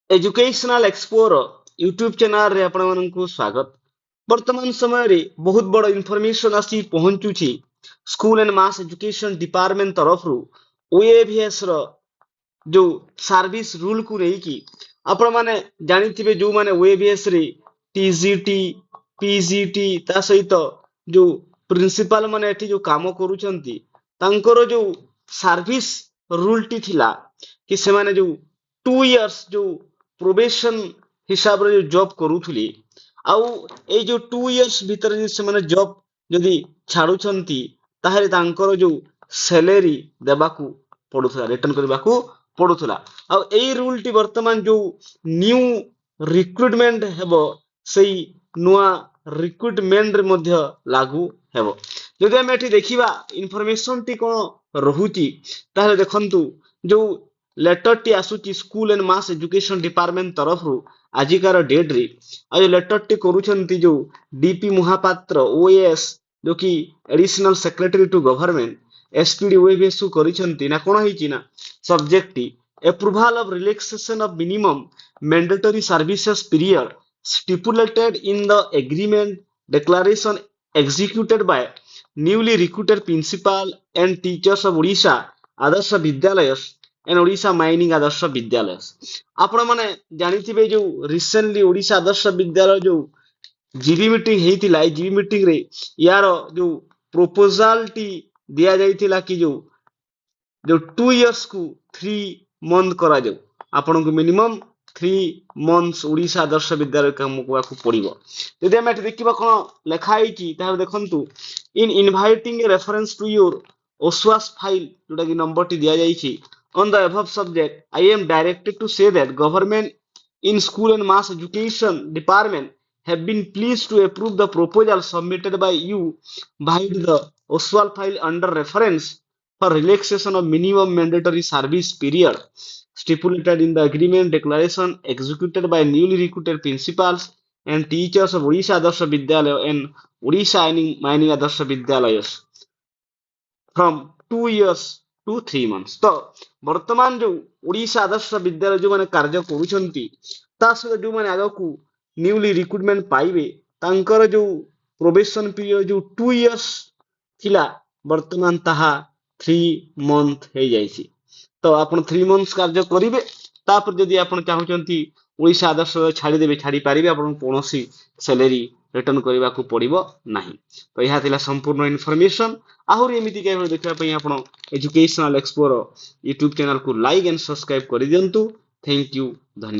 Educational एक्सपोर YouTube channel रे आपण मानकु स्वागत। वर्तमान समय रे बहुत बड़ इनफॉरमेशन आसी पहुंचुची school and mass education department तरफ रु ओएवीएस रो जो सर्विस रूल को नहीं कि आपण माने जानिथिबे जो माने ओएवीएस रे टीजीटी पीजीटी ता सहित जो प्रिंसिपल माने एठी जो काम करूचंती तांकर जो सर्विस रूल टी थिला कि से माने जो 2 इयर्स जो प्रोबेशन हिसाब रे जो जॉब करूथुली आउ ए जो 2 इयर्स भीतर जे से माने जॉब जदी छाडुचंती ताहेले तांकर जो सैलरी देबाकू पडुथला रिटर्न करबाकू पडुथला आ एई रूल टी वर्तमान जो न्यू रिक्रुटमेंट हेबो सेई नुआ रिक्रुटमेंट रे मध्य लागू हेबो। जदि हम एठी देखिबा इनफॉरमेशन टी कोन रहुची ताहेले देखंतु जो लेटर टी आसुची school and mass education department तरफ रु आजिकार डेट रे आ जो लेटर टी करूछंती जो डीपी महापात्र ओएस जो कि additional secretary to government SPD OAVS करिछंती ना कोन हिची ना सब्जेक्ट टी approval of relaxation of minimum mandatory services period stipulated in the agreement declaration executed by newly recruited principal and teachers of Odisha Adarsha Vidyalayas and Odisha Mining Adarsha Vidyalayas। आपण माने जानिथिबे जो recently Odisha Adarsh Vidyalaya जो GB meeting हेतिला ए GB meeting रे यार जो proposal T दिया जाइतिला कि जो 2 इयर्स को 3 मंथ करा जाऊ आपण को मिनिमम 3 मंथ्स ओडिशा आदर्श विद्यालय काम को पड़िबो। यदि हम एठी देखिबा कोन लेखा आइची ताहा देखंतु in inviting a reference to your OAVS file जोटा कि नंबर टी दिया जाइची on the above subject I am directed to say that government in school and mass education department have been pleased to approve the proposal submitted by you by the Oswald file under reference for relaxation of minimum mandatory service period stipulated in the agreement declaration executed by newly recruited principals and teachers of Odisha Adarsha Vidyalaya and Odisha Mining Adarsha Vidyalayas from 2 years to 3 months। तो वर्तमान जो ओडिशा आदर्श विद्यालय जो माने कार्य करूछंती ता सहित जो माने आगकू न्यूली रिक्रुटमेंट पाइबे तांकर जो प्रोबेशन पीरियड जो 2 इयर्स थिला वर्तमान ताहा 3 मंथ हे जाइछि। तो आपण 3 मंथ्स कार्य करिवे तापर जदि आपण चाहुचंती ओडिशा आदर्श छाडी देबे छाडी पारिबे आपण कोनोसी सैलरी रिटर्न करबा को पड़िबो नाही। तो यह थिला संपूर्ण इनफॉरमेशन आहुरी एमिति के देखिबा पई आपण एजुकेशनल एक्सप्लोर यूट्यूब चैनल को लाइक एंड सब्सक्राइब कर दियंतु। थैंक यू धन्यवाद।